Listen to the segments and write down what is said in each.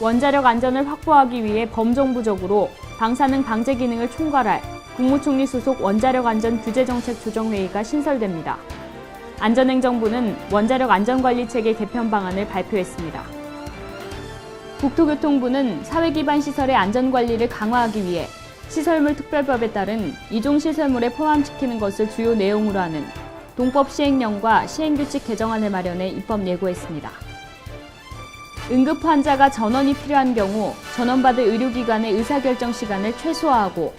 원자력 안전을 확보하기 위해 범정부적으로 방사능 방제 기능을 총괄할 국무총리 소속 원자력안전규제정책조정회의가 신설됩니다. 안전행정부는 원자력 안전관리체계 개편 방안을 발표했습니다. 국토교통부는 사회기반 시설의 안전관리를 강화하기 위해 시설물 특별법에 따른 이종시설물에 포함시키는 것을 주요 내용으로 하는 동법 시행령과 시행규칙 개정안을 마련해 입법 예고했습니다. 응급 환자가 전원이 필요한 경우 전원받을 의료기관의 의사결정 시간을 최소화하고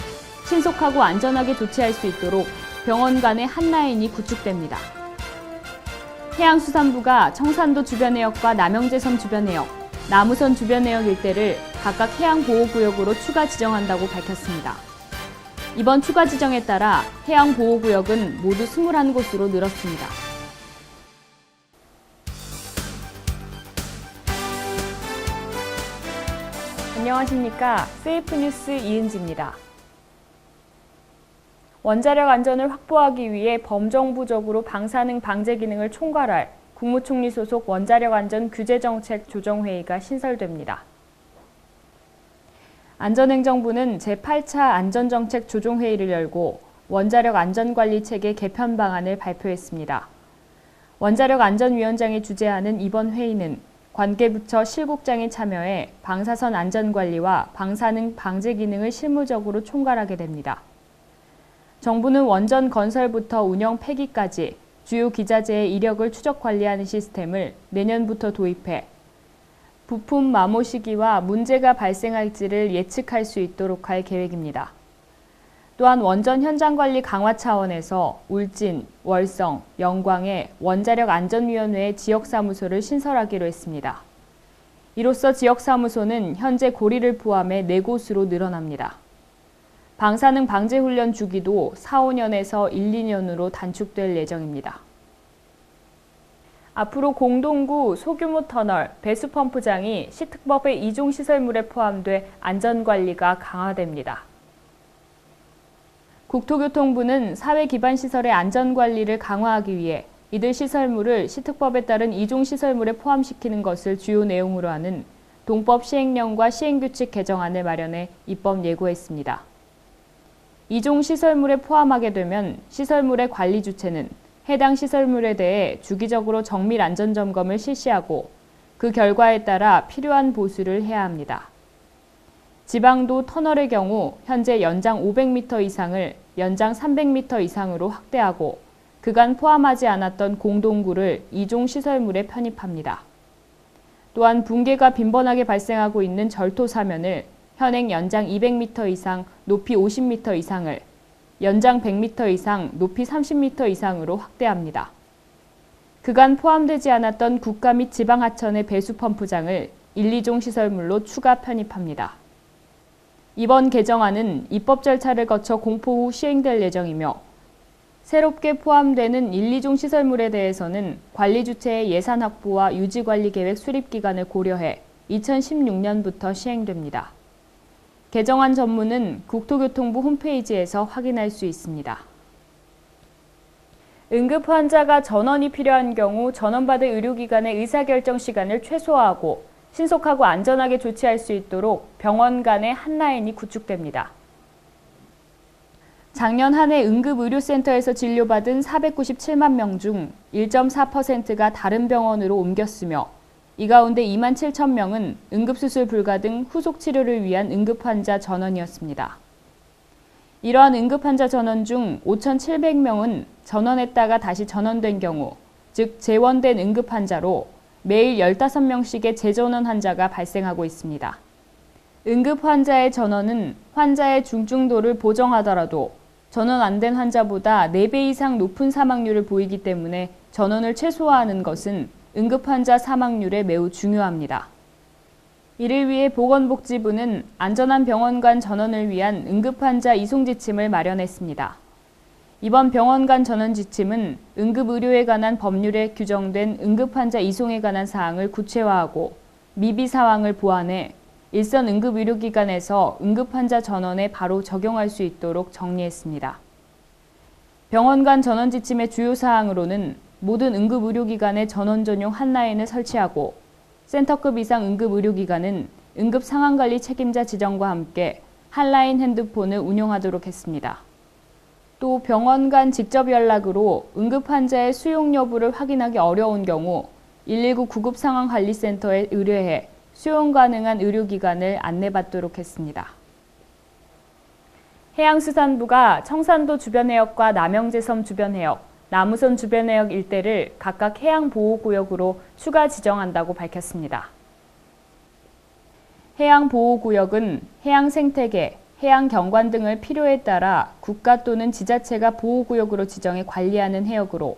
신속하고 안전하게 조치할 수 있도록 병원 간의 한 라인이 구축됩니다. 해양수산부가 청산도 주변해역과 남영제섬 주변해역, 남우선 주변해역 일대를 각각 해양보호구역으로 추가 지정한다고 밝혔습니다. 이번 추가 지정에 따라 해양보호구역은 모두 21곳으로 늘었습니다. 안녕하십니까. 세이프뉴스 이은지입니다. 원자력 안전을 확보하기 위해 범정부적으로 방사능 방제 기능을 총괄할 국무총리 소속 원자력안전규제정책조정회의가 신설됩니다. 안전행정부는 제8차 안전정책조정회의를 열고 원자력 안전관리체계 개편 방안을 발표했습니다. 원자력안전위원장이 주재하는 이번 회의는 관계부처 실국장이 참여해 방사선 안전관리와 방사능 방제 기능을 실무적으로 총괄하게 됩니다. 정부는 원전 건설부터 운영 폐기까지 주요 기자재의 이력을 추적 관리하는 시스템을 내년부터 도입해 부품 마모 시기와 문제가 발생할지를 예측할 수 있도록 할 계획입니다. 또한 원전 현장 관리 강화 차원에서 울진, 월성, 영광에 원자력 안전위원회의 지역사무소를 신설하기로 했습니다. 이로써 지역사무소는 현재 고리를 포함해 4곳으로 늘어납니다. 방사능 방제 훈련 주기도 4-5년에서 1-2년으로 단축될 예정입니다. 앞으로 공동구 소규모 터널, 배수펌프장이 시특법의 이종시설물에 포함돼 안전관리가 강화됩니다. 국토교통부는 사회기반시설의 안전관리를 강화하기 위해 이들 시설물을 시특법에 따른 이종시설물에 포함시키는 것을 주요 내용으로 하는 동법 시행령과 시행규칙 개정안을 마련해 입법 예고했습니다. 이종시설물에 포함하게 되면 시설물의 관리 주체는 해당 시설물에 대해 주기적으로 정밀 안전점검을 실시하고 그 결과에 따라 필요한 보수를 해야 합니다. 지방도 터널의 경우 현재 연장 500m 이상을 연장 300m 이상으로 확대하고 그간 포함하지 않았던 공동구를 이종시설물에 편입합니다. 또한 붕괴가 빈번하게 발생하고 있는 절토 사면을 현행 연장 200m 이상, 높이 50m 이상을 연장 100m 이상, 높이 30m 이상으로 확대합니다. 그간 포함되지 않았던 국가 및 지방 하천의 배수 펌프장을 1, 2종 시설물로 추가 편입합니다. 이번 개정안은 입법 절차를 거쳐 공포 후 시행될 예정이며 새롭게 포함되는 1, 2종 시설물에 대해서는 관리 주체의 예산 확보와 유지관리 계획 수립 기간을 고려해 2016년부터 시행됩니다. 개정안 전문은 국토교통부 홈페이지에서 확인할 수 있습니다. 응급 환자가 전원이 필요한 경우 전원받을 의료기관의 의사결정 시간을 최소화하고 신속하고 안전하게 조치할 수 있도록 병원 간의 한 라인이 구축됩니다. 작년 한 해 응급의료센터에서 진료받은 497만 명 중 1.4%가 다른 병원으로 옮겼으며 이 가운데 2만 7천 명은 응급수술 불가 등 후속 치료를 위한 응급환자 전원이었습니다. 이러한 응급환자 전원 중 5,700명은 전원했다가 다시 전원된 경우, 즉 재원된 응급환자로 매일 15명씩의 재전원 환자가 발생하고 있습니다. 응급환자의 전원은 환자의 중증도를 보정하더라도 전원 안 된 환자보다 4배 이상 높은 사망률을 보이기 때문에 전원을 최소화하는 것은 응급환자 사망률에 매우 중요합니다. 이를 위해 보건복지부는 안전한 병원 간 전원을 위한 응급환자 이송 지침을 마련했습니다. 이번 병원 간 전원 지침은 응급의료에 관한 법률에 규정된 응급환자 이송에 관한 사항을 구체화하고 미비 사항을 보완해 일선 응급의료기관에서 응급환자 전원에 바로 적용할 수 있도록 정리했습니다. 병원 간 전원 지침의 주요 사항으로는 모든 응급의료기관에 전원 전용 한 라인을 설치하고 센터급 이상 응급의료기관은 응급 상황관리 책임자 지정과 함께 한라인 핸드폰을 운영하도록 했습니다. 또 병원 간 직접 연락으로 응급 환자의 수용 여부를 확인하기 어려운 경우 119 구급상황관리센터에 의뢰해 수용 가능한 의료기관을 안내받도록 했습니다. 해양수산부가 청산도 주변해역과 남영제섬 주변해역, 남우선 주변해역 일대를 각각 해양보호구역으로 추가 지정한다고 밝혔습니다. 해양보호구역은 해양생태계, 해양경관 등을 필요에 따라 국가 또는 지자체가 보호구역으로 지정해 관리하는 해역으로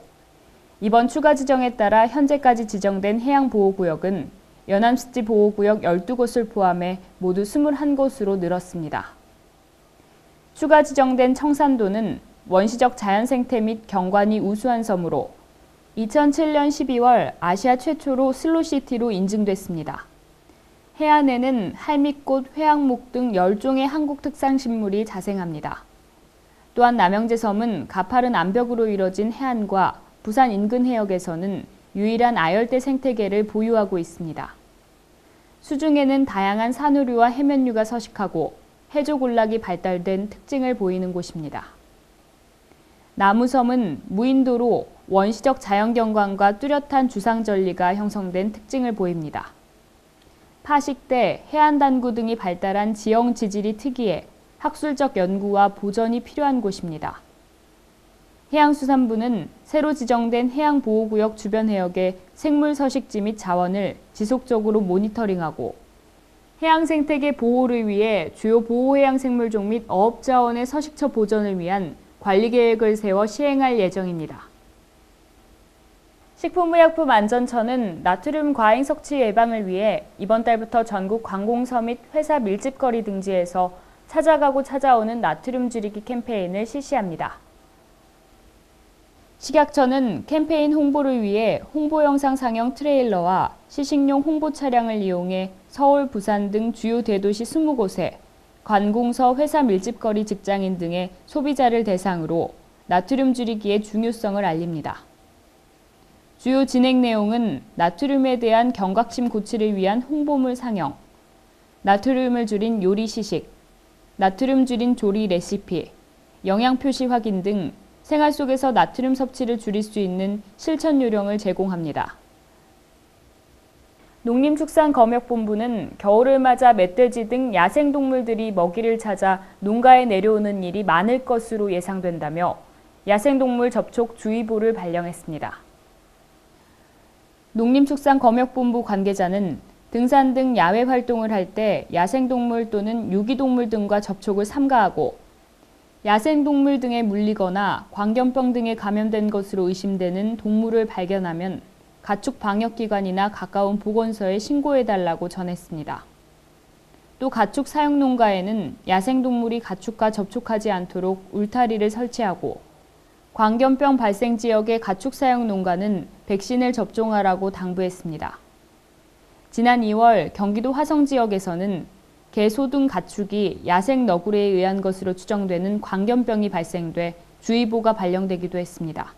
이번 추가 지정에 따라 현재까지 지정된 해양보호구역은 연암습지 보호구역 12곳을 포함해 모두 21곳으로 늘었습니다. 추가 지정된 청산도는 원시적 자연생태 및 경관이 우수한 섬으로 2007년 12월 아시아 최초로 슬로시티로 인증됐습니다. 해안에는 할미꽃, 회양목 등 10종의 한국 특산 식물이 자생합니다. 또한 남영제섬은 가파른 암벽으로 이뤄진 해안과 부산 인근 해역에서는 유일한 아열대 생태계를 보유하고 있습니다. 수중에는 다양한 산호류와 해면류가 서식하고 해조군락이 발달된 특징을 보이는 곳입니다. 남우섬은 무인도로 원시적 자연경관과 뚜렷한 주상절리가 형성된 특징을 보입니다. 파식대, 해안단구 등이 발달한 지형 지질이 특이해 학술적 연구와 보전이 필요한 곳입니다. 해양수산부는 새로 지정된 해양보호구역 주변 해역의 생물 서식지 및 자원을 지속적으로 모니터링하고 해양생태계 보호를 위해 주요 보호해양생물종 및 어업자원의 서식처 보전을 위한 관리계획을 세워 시행할 예정입니다. 식품의약품안전처는 나트륨 과잉 섭취 예방을 위해 이번 달부터 전국 관공서 및 회사 밀집거리 등지에서 찾아가고 찾아오는 나트륨 줄이기 캠페인을 실시합니다. 식약처는 캠페인 홍보를 위해 홍보 영상 상영 트레일러와 시식용 홍보 차량을 이용해 서울, 부산 등 주요 대도시 20곳에 관공서, 회사 밀집거리 직장인 등의 소비자를 대상으로 나트륨 줄이기의 중요성을 알립니다. 주요 진행 내용은 나트륨에 대한 경각심 고취를 위한 홍보물 상영, 나트륨을 줄인 요리 시식, 나트륨 줄인 조리 레시피, 영양 표시 확인 등 생활 속에서 나트륨 섭취를 줄일 수 있는 실천 요령을 제공합니다. 농림축산검역본부는 겨울을 맞아 멧돼지 등 야생동물들이 먹이를 찾아 농가에 내려오는 일이 많을 것으로 예상된다며 야생동물 접촉 주의보를 발령했습니다. 농림축산검역본부 관계자는 등산 등 야외 활동을 할 때 야생동물 또는 유기동물 등과 접촉을 삼가하고 야생동물 등에 물리거나 광견병 등에 감염된 것으로 의심되는 동물을 발견하면 가축방역기관이나 가까운 보건소에 신고해달라고 전했습니다. 또 가축 사육 농가에는 야생동물이 가축과 접촉하지 않도록 울타리를 설치하고 광견병 발생 지역의 가축 사육 농가는 백신을 접종하라고 당부했습니다. 지난 2월 경기도 화성 지역에서는 개, 소 등 가축이 야생 너구리에 의한 것으로 추정되는 광견병이 발생돼 주의보가 발령되기도 했습니다.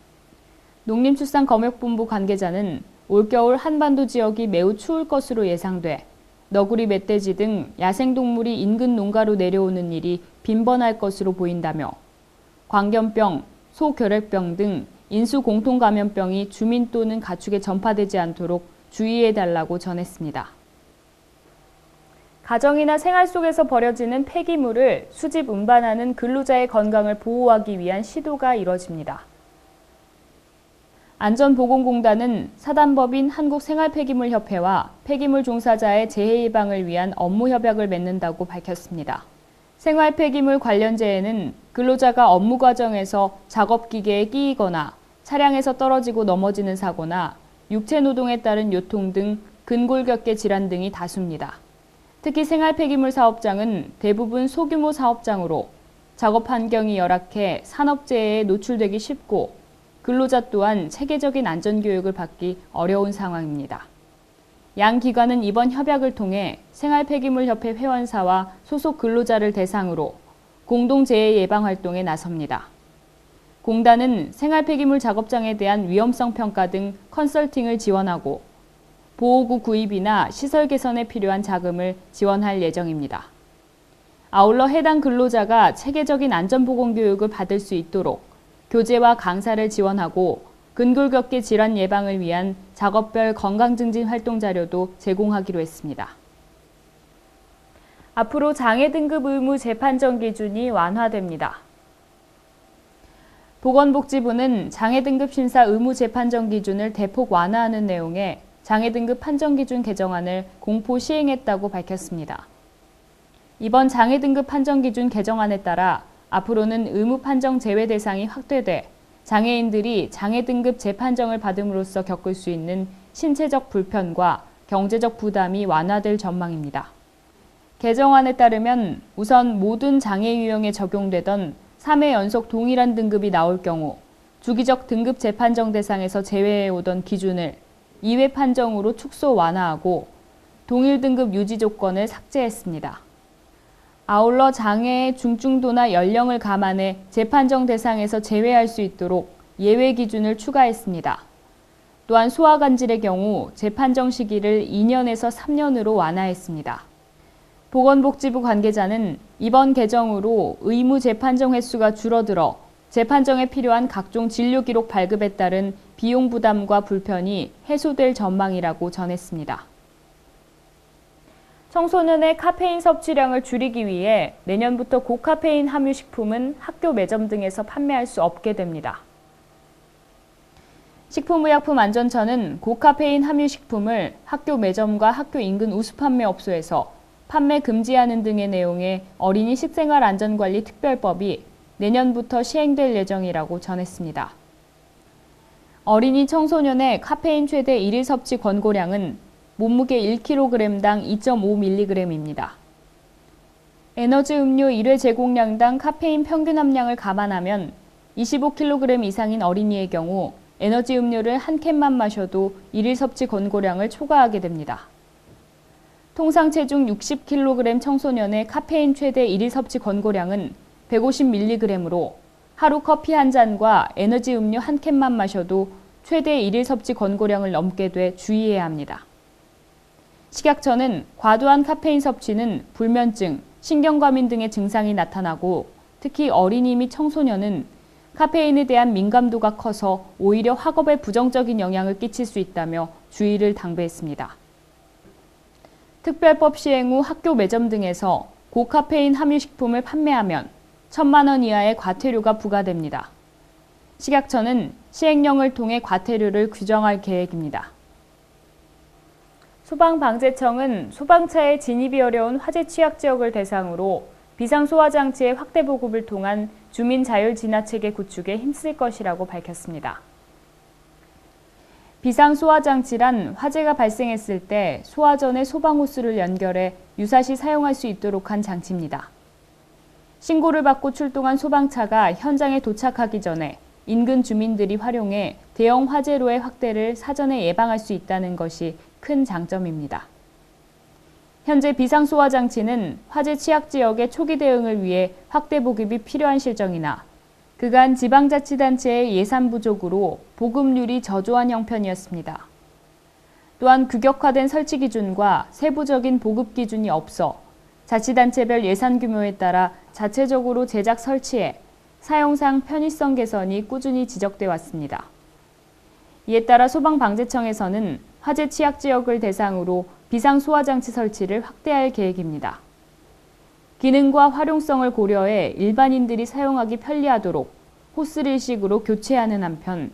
농림축산검역본부 관계자는 올겨울 한반도 지역이 매우 추울 것으로 예상돼 너구리, 멧돼지 등 야생동물이 인근 농가로 내려오는 일이 빈번할 것으로 보인다며 광견병, 소결핵병 등 인수 공통감염병이 주민 또는 가축에 전파되지 않도록 주의해달라고 전했습니다. 가정이나 생활 속에서 버려지는 폐기물을 수집 운반하는 근로자의 건강을 보호하기 위한 시도가 이뤄집니다. 안전보건공단은 사단법인 한국생활폐기물협회와 폐기물 종사자의 재해 예방을 위한 업무 협약을 맺는다고 밝혔습니다. 생활폐기물 관련재해는 근로자가 업무 과정에서 작업기계에 끼이거나 차량에서 떨어지고 넘어지는 사고나 육체노동에 따른 요통 등 근골격계 질환 등이 다수입니다. 특히 생활폐기물 사업장은 대부분 소규모 사업장으로 작업 환경이 열악해 산업재해에 노출되기 쉽고 근로자 또한 체계적인 안전교육을 받기 어려운 상황입니다. 양 기관은 이번 협약을 통해 생활폐기물협회 회원사와 소속 근로자를 대상으로 공동재해 예방 활동에 나섭니다. 공단은 생활폐기물 작업장에 대한 위험성 평가 등 컨설팅을 지원하고 보호구 구입이나 시설 개선에 필요한 자금을 지원할 예정입니다. 아울러 해당 근로자가 체계적인 안전보건교육을 받을 수 있도록 교재와 강사를 지원하고 근골격계 질환 예방을 위한 작업별 건강증진 활동 자료도 제공하기로 했습니다. 앞으로 장애 등급 의무 재판정 기준이 완화됩니다. 보건복지부는 장애 등급 심사 의무 재판정 기준을 대폭 완화하는 내용의 장애 등급 판정 기준 개정안을 공포 시행했다고 밝혔습니다. 이번 장애 등급 판정 기준 개정안에 따라 앞으로는 의무 판정 제외 대상이 확대돼 장애인들이 장애 등급 재판정을 받음으로써 겪을 수 있는 신체적 불편과 경제적 부담이 완화될 전망입니다. 개정안에 따르면 우선 모든 장애 유형에 적용되던 3회 연속 동일한 등급이 나올 경우 주기적 등급 재판정 대상에서 제외해 오던 기준을 2회 판정으로 축소 완화하고 동일 등급 유지 조건을 삭제했습니다. 아울러 장애의 중증도나 연령을 감안해 재판정 대상에서 제외할 수 있도록 예외 기준을 추가했습니다. 또한 소아간질의 경우 재판정 시기를 2년에서 3년으로 완화했습니다. 보건복지부 관계자는 이번 개정으로 의무 재판정 횟수가 줄어들어 재판정에 필요한 각종 진료 기록 발급에 따른 비용 부담과 불편이 해소될 전망이라고 전했습니다. 청소년의 카페인 섭취량을 줄이기 위해 내년부터 고카페인 함유 식품은 학교 매점 등에서 판매할 수 없게 됩니다. 식품의약품안전처는 고카페인 함유 식품을 학교 매점과 학교 인근 우수 판매업소에서 판매 금지하는 등의 내용의 어린이 식생활 안전관리 특별법이 내년부터 시행될 예정이라고 전했습니다. 어린이 청소년의 카페인 최대 1일 섭취 권고량은 몸무게 1kg당 2.5mg입니다. 에너지 음료 1회 제공량당 카페인 평균 함량을 감안하면 25kg 이상인 어린이의 경우 에너지 음료를 한 캔만 마셔도 1일 섭취 권고량을 초과하게 됩니다. 통상 체중 60kg 청소년의 카페인 최대 1일 섭취 권고량은 150mg으로 하루 커피 한 잔과 에너지 음료 한 캔만 마셔도 최대 1일 섭취 권고량을 넘게 돼 주의해야 합니다. 식약처는 과도한 카페인 섭취는 불면증, 신경과민 등의 증상이 나타나고 특히 어린이 및 청소년은 카페인에 대한 민감도가 커서 오히려 학업에 부정적인 영향을 끼칠 수 있다며 주의를 당부했습니다. 특별법 시행 후 학교 매점 등에서 고카페인 함유 식품을 판매하면 1,000만 원 이하의 과태료가 부과됩니다. 식약처는 시행령을 통해 과태료를 규정할 계획입니다. 소방방재청은 소방차에 진입이 어려운 화재 취약 지역을 대상으로 비상소화장치의 확대 보급을 통한 주민 자율 진화체계 구축에 힘쓸 것이라고 밝혔습니다. 비상소화장치란 화재가 발생했을 때 소화전에 소방호스를 연결해 유사시 사용할 수 있도록 한 장치입니다. 신고를 받고 출동한 소방차가 현장에 도착하기 전에 인근 주민들이 활용해 대형 화재로의 확대를 사전에 예방할 수 있다는 것이 큰 장점입니다. 현재 비상소화장치는 화재 취약 지역의 초기 대응을 위해 확대 보급이 필요한 실정이나 그간 지방자치단체의 예산 부족으로 보급률이 저조한 형편이었습니다. 또한 규격화된 설치 기준과 세부적인 보급 기준이 없어 자치단체별 예산 규모에 따라 자체적으로 제작 설치에 사용상 편의성 개선이 꾸준히 지적돼 왔습니다. 이에 따라 소방방재청에서는 화재 취약 지역을 대상으로 비상소화장치 설치를 확대할 계획입니다. 기능과 활용성을 고려해 일반인들이 사용하기 편리하도록 호스를 일식으로 교체하는 한편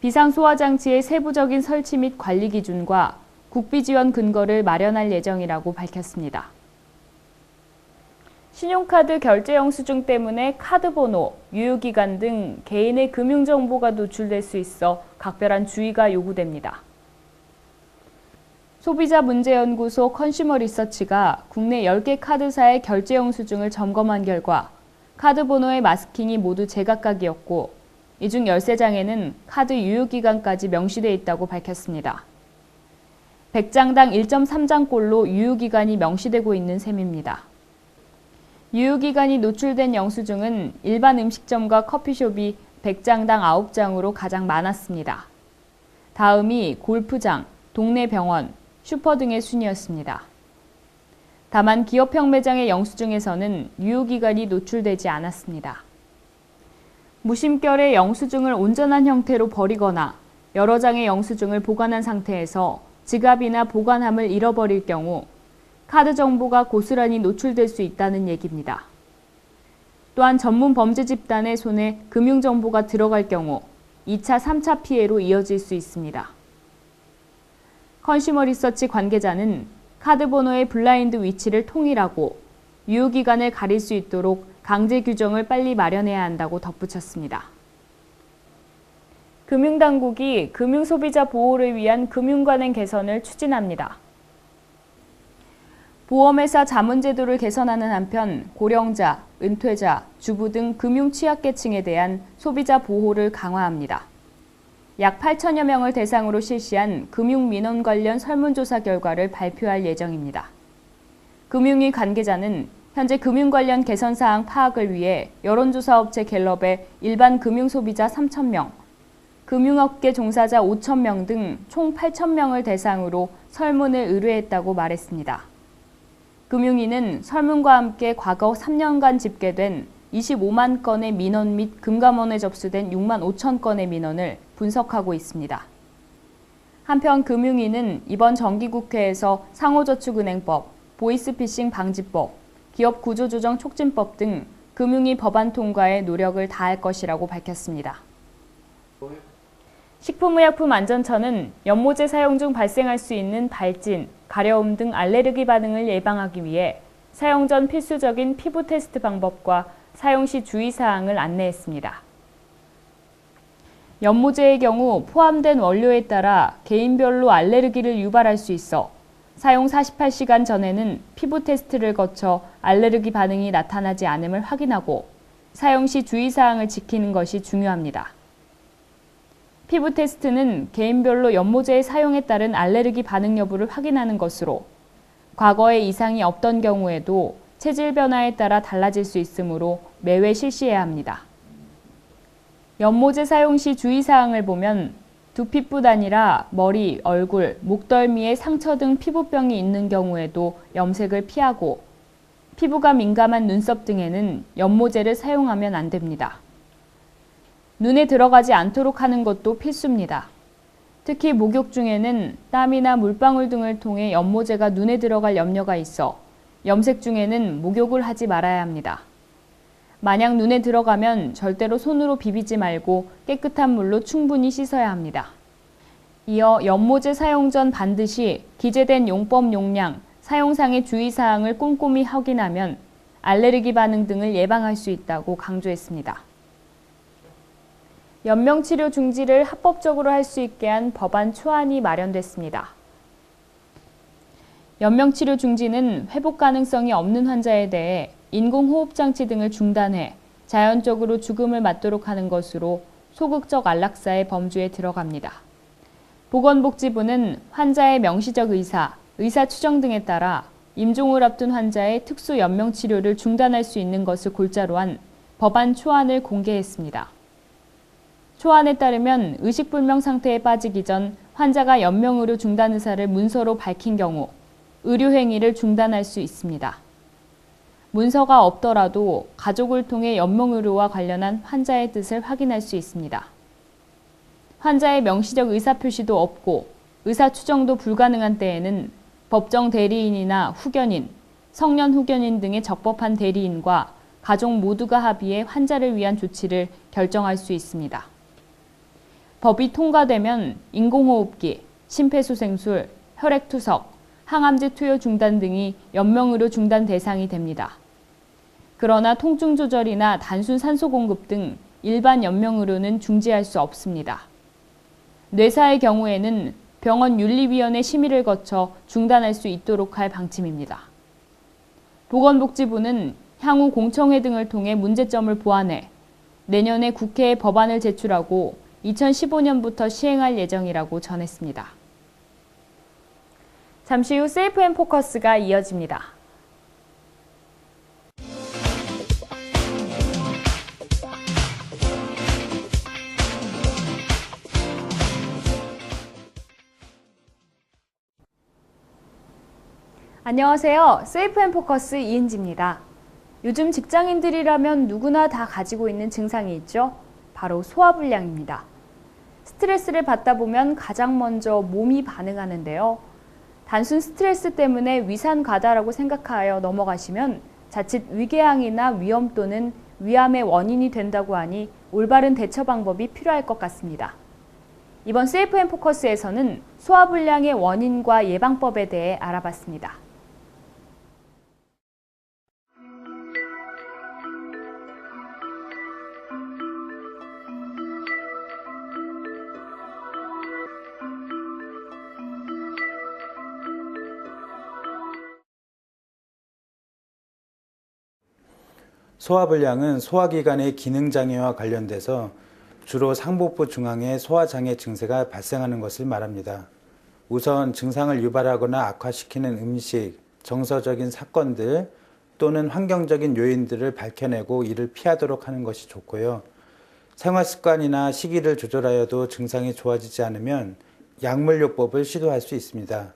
비상소화장치의 세부적인 설치 및 관리 기준과 국비 지원 근거를 마련할 예정이라고 밝혔습니다. 신용카드 결제 영수증 때문에 카드 번호, 유효기간 등 개인의 금융정보가 노출될 수 있어 각별한 주의가 요구됩니다. 소비자문제연구소 컨슈머 리서치가 국내 10개 카드사의 결제 영수증을 점검한 결과 카드 번호의 마스킹이 모두 제각각이었고 이 중 13장에는 카드 유효기간까지 명시돼 있다고 밝혔습니다. 100장당 1.3장꼴로 유효기간이 명시되고 있는 셈입니다. 유효기간이 노출된 영수증은 일반 음식점과 커피숍이 100장당 9장으로 가장 많았습니다. 다음이 골프장, 동네 병원, 슈퍼 등의 순이었습니다. 다만 기업형 매장의 영수증에서는 유효기간이 노출되지 않았습니다. 무심결에 영수증을 온전한 형태로 버리거나 여러 장의 영수증을 보관한 상태에서 지갑이나 보관함을 잃어버릴 경우 카드 정보가 고스란히 노출될 수 있다는 얘기입니다. 또한 전문 범죄 집단의 손에 금융정보가 들어갈 경우 2차, 3차 피해로 이어질 수 있습니다. 컨슈머 리서치 관계자는 카드 번호의 블라인드 위치를 통일하고 유효기간을 가릴 수 있도록 강제 규정을 빨리 마련해야 한다고 덧붙였습니다. 금융당국이 금융소비자 보호를 위한 금융관행 개선을 추진합니다. 보험회사 자문제도를 개선하는 한편 고령자, 은퇴자, 주부 등 금융 취약계층에 대한 소비자 보호를 강화합니다. 약 8천여 명을 대상으로 실시한 금융민원 관련 설문조사 결과를 발표할 예정입니다. 금융위 관계자는 현재 금융 관련 개선 사항 파악을 위해 여론조사 업체 갤럽의 일반 금융소비자 3,000명, 금융업계 종사자 5,000명 등 총 8,000명을 대상으로 설문을 의뢰했다고 말했습니다. 금융위는 설문과 함께 과거 3년간 집계된 25만 건의 민원 및 금감원에 접수된 6만 5천 건의 민원을 분석하고 있습니다. 한편 금융위는 이번 정기국회에서 상호저축은행법, 보이스피싱 방지법, 기업구조조정 촉진법 등 금융위 법안 통과에 노력을 다할 것이라고 밝혔습니다. 식품의약품안전처는 연모제 사용 중 발생할 수 있는 발진, 가려움 등 알레르기 반응을 예방하기 위해 사용 전 필수적인 피부 테스트 방법과 사용 시 주의사항을 안내했습니다. 연모제의 경우 포함된 원료에 따라 개인별로 알레르기를 유발할 수 있어 사용 48시간 전에는 피부 테스트를 거쳐 알레르기 반응이 나타나지 않음을 확인하고 사용 시 주의사항을 지키는 것이 중요합니다. 피부 테스트는 개인별로 연모제의 사용에 따른 알레르기 반응 여부를 확인하는 것으로 과거에 이상이 없던 경우에도 체질 변화에 따라 달라질 수 있으므로 매회 실시해야 합니다. 연모제 사용 시 주의사항을 보면 두피뿐 아니라 머리, 얼굴, 목덜미에 상처 등 피부병이 있는 경우에도 염색을 피하고 피부가 민감한 눈썹 등에는 연모제를 사용하면 안 됩니다. 눈에 들어가지 않도록 하는 것도 필수입니다. 특히 목욕 중에는 땀이나 물방울 등을 통해 연모제가 눈에 들어갈 염려가 있어 염색 중에는 목욕을 하지 말아야 합니다. 만약 눈에 들어가면 절대로 손으로 비비지 말고 깨끗한 물로 충분히 씻어야 합니다. 이어 연모제 사용 전 반드시 기재된 용법 용량, 사용상의 주의사항을 꼼꼼히 확인하면 알레르기 반응 등을 예방할 수 있다고 강조했습니다. 연명치료 중지를 합법적으로 할 수 있게 한 법안 초안이 마련됐습니다. 연명치료 중지는 회복 가능성이 없는 환자에 대해 인공호흡장치 등을 중단해 자연적으로 죽음을 맞도록 하는 것으로 소극적 안락사의 범주에 들어갑니다. 보건복지부는 환자의 명시적 의사, 의사 추정 등에 따라 임종을 앞둔 환자의 특수 연명치료를 중단할 수 있는 것을 골자로 한 법안 초안을 공개했습니다. 초안에 따르면 의식불명 상태에 빠지기 전 환자가 연명의료 중단 의사를 문서로 밝힌 경우 의료행위를 중단할 수 있습니다. 문서가 없더라도 가족을 통해 연명의료와 관련한 환자의 뜻을 확인할 수 있습니다. 환자의 명시적 의사표시도 없고 의사 추정도 불가능한 때에는 법정 대리인이나 후견인, 성년 후견인 등의 적법한 대리인과 가족 모두가 합의해 환자를 위한 조치를 결정할 수 있습니다. 법이 통과되면 인공호흡기, 심폐소생술, 혈액투석, 항암제 투여 중단 등이 연명의료 중단 대상이 됩니다. 그러나 통증 조절이나 단순 산소 공급 등 일반 연명의료는 중지할 수 없습니다. 뇌사의 경우에는 병원 윤리위원회 심의를 거쳐 중단할 수 있도록 할 방침입니다. 보건복지부는 향후 공청회 등을 통해 문제점을 보완해 내년에 국회에 법안을 제출하고 2015년부터 시행할 예정이라고 전했습니다. 잠시 후 세이프앤포커스가 이어집니다. 안녕하세요. 세이프앤포커스 이은지입니다. 요즘 직장인들이라면 누구나 다 가지고 있는 증상이 있죠. 바로 소화불량입니다. 스트레스를 받다 보면 가장 먼저 몸이 반응하는데요. 단순 스트레스 때문에 위산 과다라고 생각하여 넘어가시면 자칫 위궤양이나 위염 또는 위암의 원인이 된다고 하니 올바른 대처 방법이 필요할 것 같습니다. 이번 세이프앤포커스에서는 소화불량의 원인과 예방법에 대해 알아봤습니다. 소화불량은 소화기관의 기능장애와 관련돼서 주로 상복부 중앙에 소화장애 증세가 발생하는 것을 말합니다. 우선 증상을 유발하거나 악화시키는 음식, 정서적인 사건들 또는 환경적인 요인들을 밝혀내고 이를 피하도록 하는 것이 좋고요. 생활습관이나 식이를 조절하여도 증상이 좋아지지 않으면 약물요법을 시도할 수 있습니다.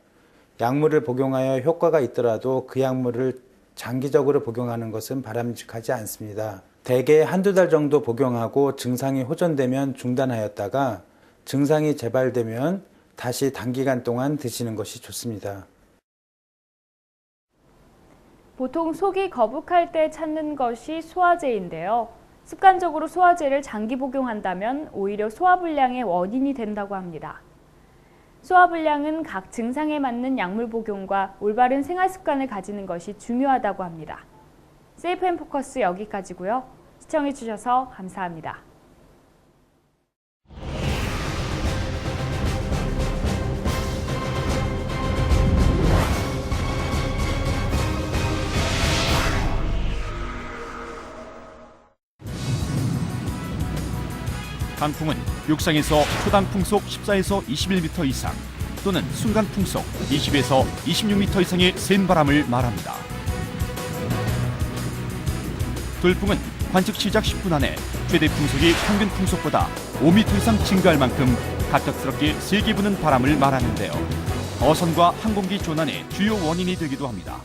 약물을 복용하여 효과가 있더라도 그 약물을 장기적으로 복용하는 것은 바람직하지 않습니다. 대개 한두 달 정도 복용하고 증상이 호전되면 중단하였다가 증상이 재발되면 다시 단기간 동안 드시는 것이 좋습니다. 보통 속이 거북할 때 찾는 것이 소화제인데요. 습관적으로 소화제를 장기 복용한다면 오히려 소화불량의 원인이 된다고 합니다. 소화불량은 각 증상에 맞는 약물 복용과 올바른 생활 습관을 가지는 것이 중요하다고 합니다. 세이프앤포커스 여기까지고요. 시청해주셔서 감사합니다. 강풍은 육상에서 초당 풍속 14에서 21m 이상 또는 순간 풍속 20에서 26m 이상의 센 바람을 말합니다. 돌풍은 관측 시작 10분 안에 최대 풍속이 평균 풍속보다 5m 이상 증가할 만큼 갑작스럽게 세게 부는 바람을 말하는데요. 어선과 항공기 조난의 주요 원인이 되기도 합니다.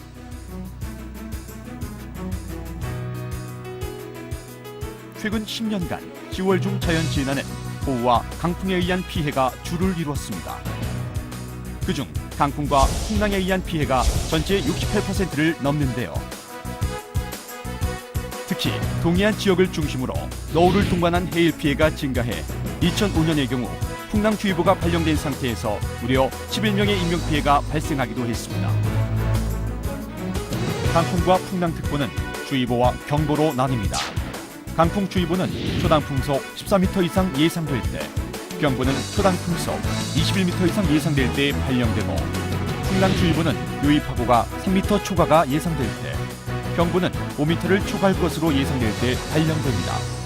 최근 10년간 10월 중 자연재난은 호우와 강풍에 의한 피해가 주를 이루었습니다. 그중 강풍과 풍랑에 의한 피해가 전체의 68%를 넘는데요. 특히 동해안 지역을 중심으로 너울을 동반한 해일 피해가 증가해 2005년의 경우 풍랑주의보가 발령된 상태에서 무려 11명의 인명피해가 발생하기도 했습니다. 강풍과 풍랑특보는 주의보와 경보로 나뉩니다. 강풍주의보는 초당 풍속 14m 이상 예상될 때, 경보는 초당 풍속 21m 이상 예상될 때 발령되고, 풍랑주의보는 유입하고가 3m 초과가 예상될 때, 경보는 5m를 초과할 것으로 예상될 때 발령됩니다.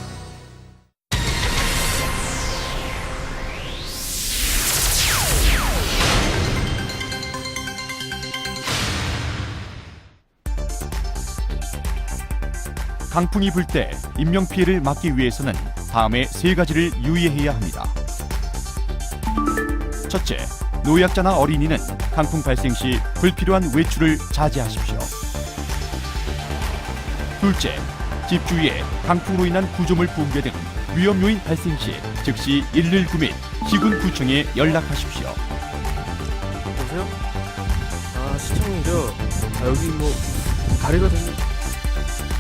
강풍이 불 때 인명피해를 막기 위해서는 다음의 세 가지를 유의해야 합니다. 첫째, 노약자나 어린이는 강풍 발생 시 불필요한 외출을 자제하십시오. 둘째, 집 주위에 강풍으로 인한 구조물 붕괴 등 위험 요인 발생 시 즉시 119 및 시군구청에 연락하십시오. 여보세요? 시청이죠. 여기 다리가 됐네.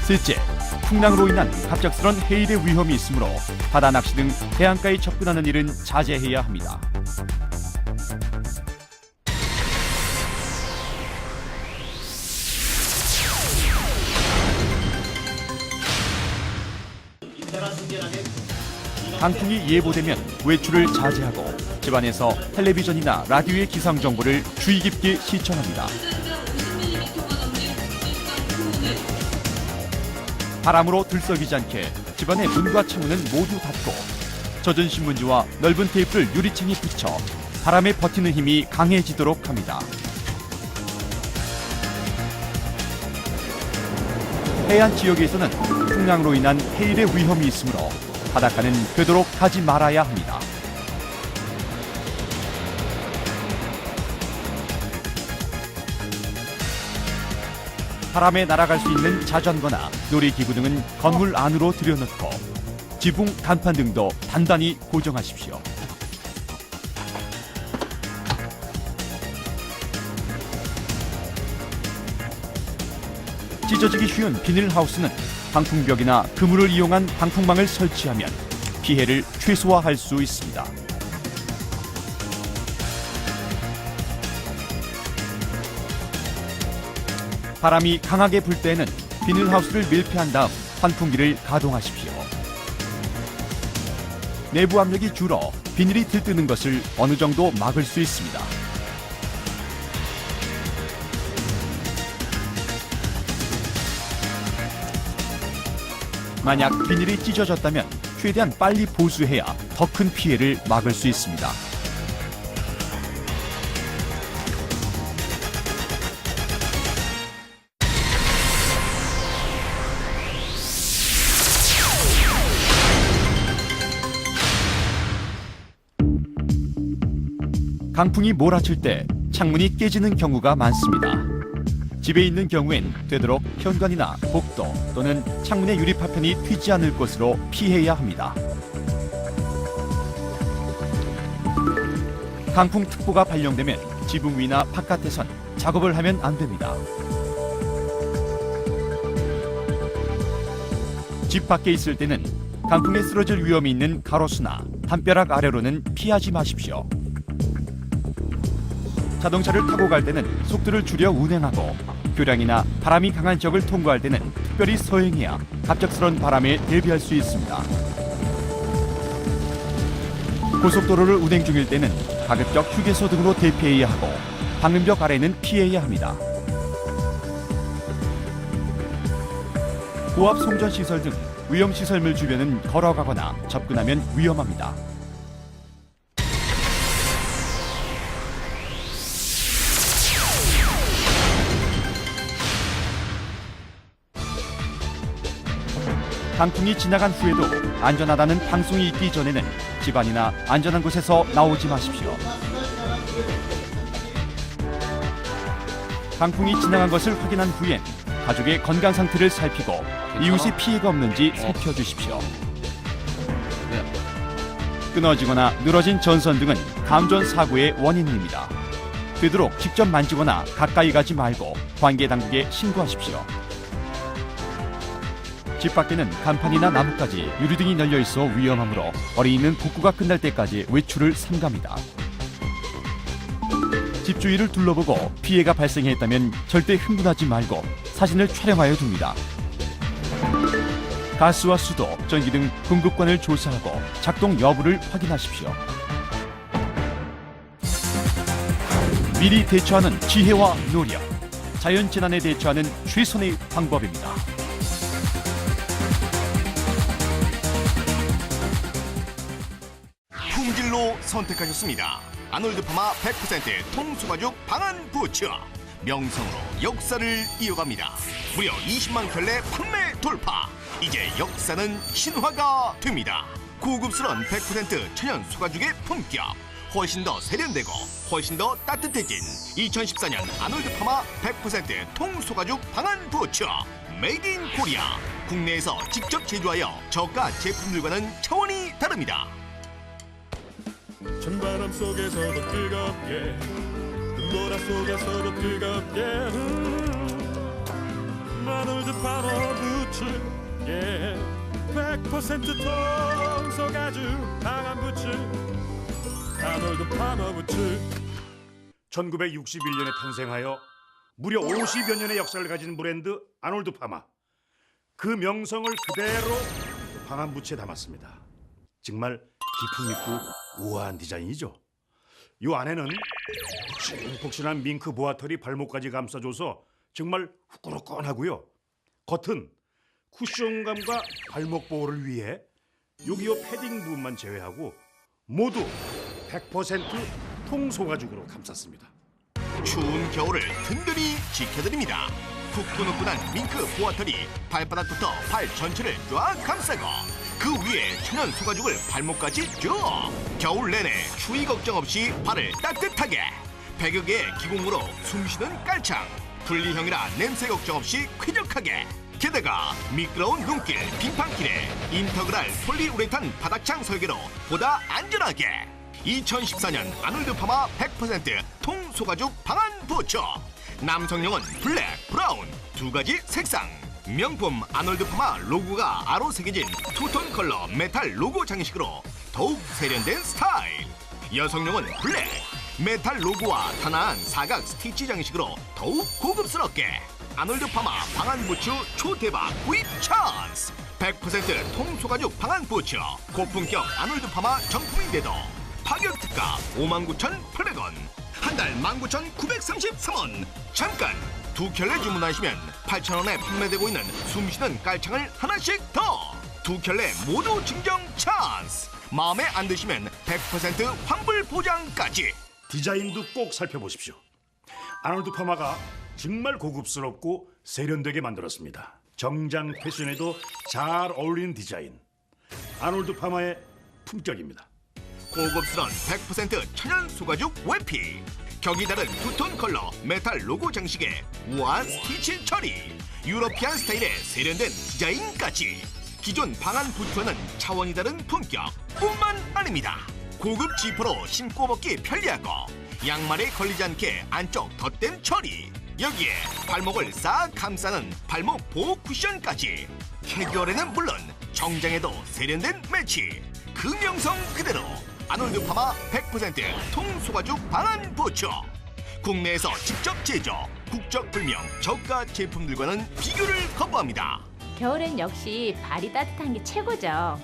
셋째, 풍랑으로 인한 갑작스런 해일의 위험이 있으므로 바다 낚시 등 해안가에 접근하는 일은 자제해야 합니다. 강풍이 예보되면 외출을 자제하고 집안에서 텔레비전이나 라디오의 기상 정보를 주의 깊게 시청합니다. 바람으로 들썩이지 않게 집안의 문과 창문은 모두 닫고 젖은 신문지와 넓은 테이프를 유리창에 붙여 바람에 버티는 힘이 강해지도록 합니다. 해안 지역에서는 풍랑으로 인한 해일의 위험이 있으므로 바닷가는 되도록 가지 말아야 합니다. 바람에 날아갈 수 있는 자전거나 놀이기구 등은 건물 안으로 들여놓고 지붕 간판 등도 단단히 고정하십시오. 찢어지기 쉬운 비닐하우스는 방풍벽이나 그물을 이용한 방풍망을 설치하면 피해를 최소화할 수 있습니다. 바람이 강하게 불 때는 비닐하우스를 밀폐한 다음 환풍기를 가동하십시오. 내부 압력이 줄어 비닐이 들뜨는 것을 어느 정도 막을 수 있습니다. 만약 비닐이 찢어졌다면 최대한 빨리 보수해야 더 큰 피해를 막을 수 있습니다. 강풍이 몰아칠 때 창문이 깨지는 경우가 많습니다. 집에 있는 경우엔 되도록 현관이나 복도 또는 창문의 유리 파편이 튀지 않을 곳으로 피해야 합니다. 강풍특보가 발령되면 지붕 위나 바깥에선 작업을 하면 안 됩니다. 집 밖에 있을 때는 강풍에 쓰러질 위험이 있는 가로수나 담벼락 아래로는 피하지 마십시오. 자동차를 타고 갈 때는 속도를 줄여 운행하고 교량이나 바람이 강한 지역을 통과할 때는 특별히 서행해야 갑작스러운 바람에 대비할 수 있습니다. 고속도로를 운행 중일 때는 가급적 휴게소 등으로 대피해야 하고 방음벽 아래는 피해야 합니다. 고압 송전시설 등 위험시설물 주변은 걸어가거나 접근하면 위험합니다. 강풍이 지나간 후에도 안전하다는 방송이 있기 전에는 집안이나 안전한 곳에서 나오지 마십시오. 강풍이 지나간 것을 확인한 후엔 가족의 건강 상태를 살피고 이웃이 피해가 없는지 살펴주십시오. 끊어지거나 늘어진 전선 등은 감전 사고의 원인입니다. 되도록 직접 만지거나 가까이 가지 말고 관계 당국에 신고하십시오. 집 밖에는 간판이나 나뭇가지, 유리 등이 널려 있어 위험하므로 어린이는 복구가 끝날 때까지 외출을 삼갑니다. 집 주위를 둘러보고 피해가 발생했다면 절대 흥분하지 말고 사진을 촬영하여 둡니다. 가스와 수도, 전기 등 공급관을 조사하고 작동 여부를 확인하십시오. 미리 대처하는 지혜와 노력, 자연재난에 대처하는 최선의 방법입니다. 품질로 선택하셨습니다. 아놀드 파마 100% 통소가죽 방한 부츠. 명성으로 역사를 이어갑니다. 무려 20만 켤레 판매 돌파. 이제 역사는 신화가 됩니다. 고급스러운 100% 천연 소가죽의 품격. 훨씬 더 세련되고 훨씬 더 따뜻해진 2014년 아놀드 파마 100% 통소가죽 방한 부츠. 메이드 인 코리아. 국내에서 직접 제조하여 저가 제품들과는 차원이 다릅니다. 찬바람 속에서도 뜨겁게 눈보라 속에서도 뜨겁게 아놀드 파마 부츠 100% 통소가죽 방한 부츠 아놀드 파마 부츠 1961년에 탄생하여 무려 50여 년의 역사를 가진 브랜드 아놀드 파마. 그 명성을 그대로 방한 부츠에 담았습니다. 정말 기품 있고 우아한 디자인이죠. 이 안에는 푹신푹신한 밍크 보아털이 발목까지 감싸줘서 정말 후끈후끈하고요. 겉은 쿠션감과 발목 보호를 위해 여기 요 패딩 부분만 제외하고 모두 100% 통소가죽으로 감쌌습니다. 추운 겨울을 든든히 지켜드립니다. 후끈후끈한 밍크 보아털이 발바닥부터 발 전체를 쫙 감싸고 그 위에 천연 소가죽을 발목까지 쭉. 겨울 내내 추위 걱정 없이 발을 따뜻하게. 100여 개의 기공으로 숨쉬는 깔창. 분리형이라 냄새 걱정 없이 쾌적하게. 게다가 미끄러운 눈길, 빙판길에 인터그랄 폴리우레탄 바닥창 설계로 보다 안전하게. 2014년 아놀드 파마 100% 통소가죽 방한 부츠. 남성용은 블랙, 브라운 두 가지 색상. 명품 아놀드 파마 로고가 아로 새겨진 투톤 컬러 메탈 로고 장식으로 더욱 세련된 스타일. 여성용은 블랙, 메탈 로고와 단아한 사각 스티치 장식으로 더욱 고급스럽게. 아놀드 파마 방한 부츠 초대박 구입 찬스. 100% 통소가죽 방한 부츠. 고품격 아놀드 파마 정품인데도 파격 특가 59,800원. 한 달 19,933원. 잠깐! 두 켤레 주문하시면 8,000원에 판매되고 있는 숨쉬는 깔창을 하나씩 더! 두 켤레 모두 증정 찬스! 마음에 안 드시면 100% 환불 보장까지! 디자인도 꼭 살펴보십시오. 아놀드 파마가 정말 고급스럽고 세련되게 만들었습니다. 정장 패션에도 잘 어울리는 디자인. 아놀드 파마의 품격입니다. 고급스러운 100% 천연 소가죽 외피. 격이 다른 두톤 컬러 메탈 로고 장식에 우아한 스티치 처리. 유러피안 스타일의 세련된 디자인까지. 기존 방한 부츠와는 차원이 다른 품격 뿐만 아닙니다. 고급 지퍼로 신고 벗기 편리하고 양말에 걸리지 않게 안쪽 덧댄 처리. 여기에 발목을 싹 감싸는 발목 보호 쿠션까지. 캐주얼에는 물론 정장에도 세련된 매치. 그 명성 그대로 아놀드 파마 100% 통소가죽 방한 부츠. 국내에서 직접 제조, 국적 불명 저가 제품들과는 비교를 거부합니다. 겨울엔 역시 발이 따뜻한 게 최고죠.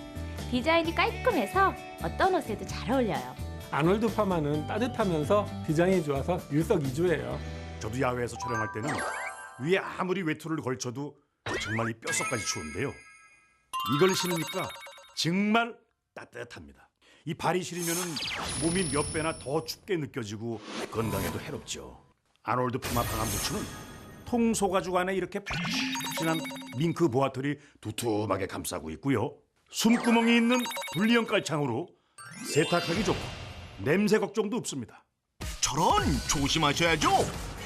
디자인이 깔끔해서 어떤 옷에도 잘 어울려요. 아놀드 파마는 따뜻하면서 디자인이 좋아서 일석이조예요. 저도 야외에서 촬영할 때는 위에 아무리 외투를 걸쳐도 정말 이 뼛속까지 추운데요. 이걸 신으니까 정말 따뜻합니다. 이 발이 시리면은 몸이 몇 배나 더 춥게 느껴지고 건강에도 해롭죠. 아놀드 파마 방한 부츠는 통소가죽 안에 이렇게 푹신한 밍크 보아털이 두툼하게 감싸고 있고요. 숨구멍이 있는 분리형 깔창으로 세탁하기 좋고 냄새 걱정도 없습니다. 저런 조심하셔야죠.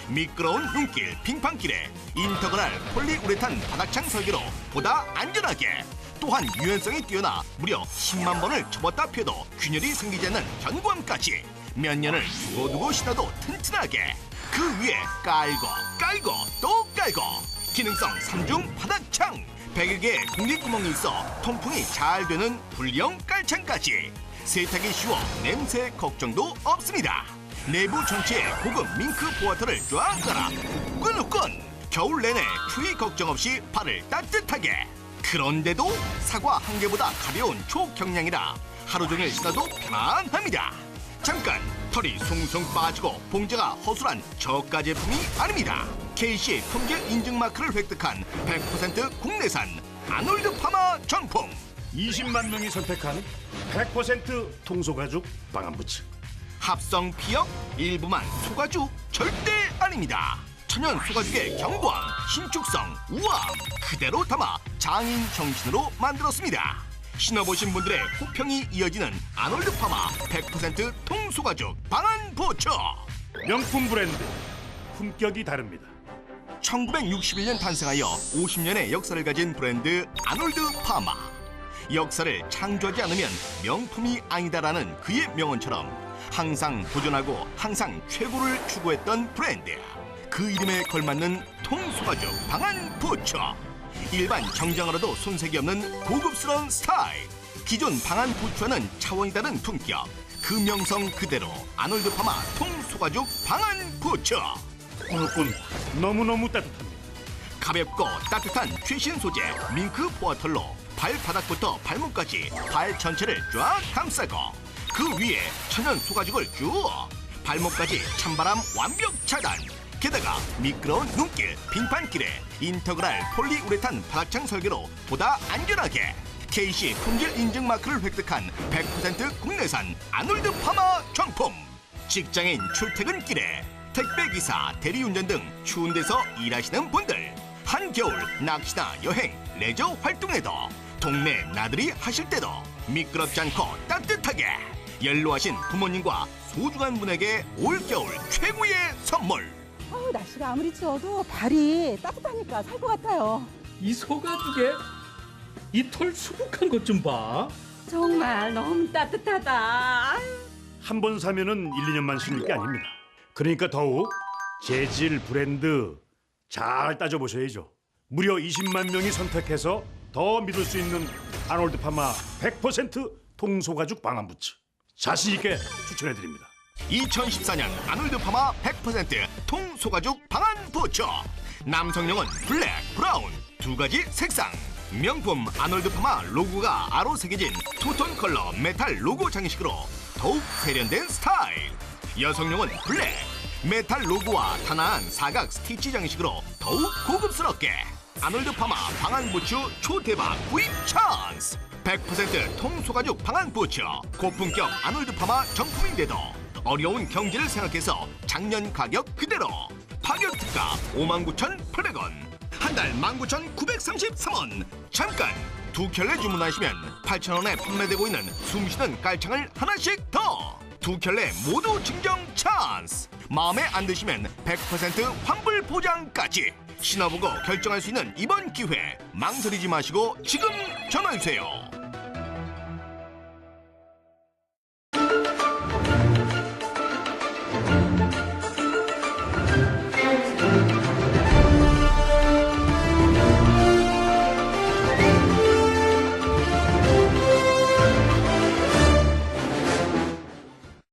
미끄러운 눈길, 빙판길에 인터그랄 폴리우레탄 바닥창 설계로 보다 안전하게. 또한 유연성이 뛰어나 무려 10만 번을 접었다 펴도 균열이 생기지 않는 견고함까지. 몇 년을 두고두고 신어도 튼튼하게. 그 위에 깔고 또 깔고 기능성 3중 바닥창. 100여 개의 공기구멍이 있어 통풍이 잘 되는 분리형 깔창까지. 세탁이 쉬워 냄새 걱정도 없습니다. 내부 전체에 고급 밍크 보아털을 쫙 깔아 후끈후끈. 겨울 내내 추위 걱정 없이 발을 따뜻하게. 그런데도 사과 한 개보다 가벼운 초경량이라 하루 종일 신어도 편안합니다. 잠깐! 털이 숭숭 빠지고 봉제가 허술한 저가 제품이 아닙니다. KC 품질 인증 마크를 획득한 100% 국내산 아놀드 파마 정품. 20만 명이 선택한 100% 통소가죽 방한 부츠. 합성 피혁 일부만 소가죽 절대 아닙니다. 천연 소가죽의 견고함, 신축성, 우아함 그대로 담아 장인 정신으로 만들었습니다. 신어보신 분들의 호평이 이어지는 아놀드 파마 100% 통소가죽 방한 부츠. 명품 브랜드, 품격이 다릅니다. 1961년 탄생하여 50년의 역사를 가진 브랜드 아놀드 파마. 역사를 창조하지 않으면 명품이 아니다라는 그의 명언처럼 항상 도전하고 항상 최고를 추구했던 브랜드. 그 이름에 걸맞는 통소가죽 방한 부츠. 일반 정장으로도 손색이 없는 고급스러운 스타일. 기존 방한 부츠와는 차원이 다른 품격. 그 명성 그대로 아놀드 파마 통소가죽 방한 부츠. 꾸덕꾼 너무너무 따뜻합니다. 가볍고 따뜻한 최신 소재 밍크 보아털로 발바닥부터 발목까지 발 전체를 쫙 감싸고 그 위에 천연 소가죽을 쭉 발목까지 찬바람 완벽 차단. 게다가 미끄러운 눈길, 빙판길에 인터그랄 폴리우레탄 바닥창 설계로 보다 안전하게. KC 품질 인증 마크를 획득한 100% 국내산 아놀드 파마 정품. 직장인 출퇴근길에 택배기사, 대리운전 등 추운 데서 일하시는 분들, 한겨울 낚시나 여행, 레저 활동에도 동네 나들이 하실 때도 미끄럽지 않고 따뜻하게. 연로하신 부모님과 소중한 분에게 올겨울 최고의 선물. 날씨가 아무리 추워도 발이 따뜻하니까 살 것 같아요. 이 소가죽에 이 털 수북한 것 좀 봐. 정말 너무 따뜻하다. 한 번 사면은 1, 2년만 신을 게 아닙니다. 그러니까 더욱 재질, 브랜드 잘 따져보셔야죠. 무려 20만 명이 선택해서 더 믿을 수 있는 아놀드 파마 100% 통소가죽 방한 부츠. 자신 있게 추천해드립니다. 2014년 아놀드 파마 100% 통소가죽 방한 부츠. 남성용은 블랙, 브라운 두 가지 색상. 명품 아놀드 파마 로고가 아로 새겨진 투톤 컬러 메탈 로고 장식으로 더욱 세련된 스타일. 여성용은 블랙, 메탈 로고와 단아한 사각 스티치 장식으로 더욱 고급스럽게. 아놀드 파마 방한 부츠 초대박 구입 찬스. 100% 통소가죽 방한 부츠. 고품격 아놀드 파마 정품인데도 어려운 경제를 생각해서 작년 가격 그대로. 파격 특가 59,800원. 한 달 19,933원. 잠깐! 두 켤레 주문하시면 8,000원에 판매되고 있는 숨쉬는 깔창을 하나씩 더! 두 켤레 모두 증정 찬스! 마음에 안 드시면 100% 환불 보장까지! 신어보고 결정할 수 있는 이번 기회! 망설이지 마시고 지금 전화주세요!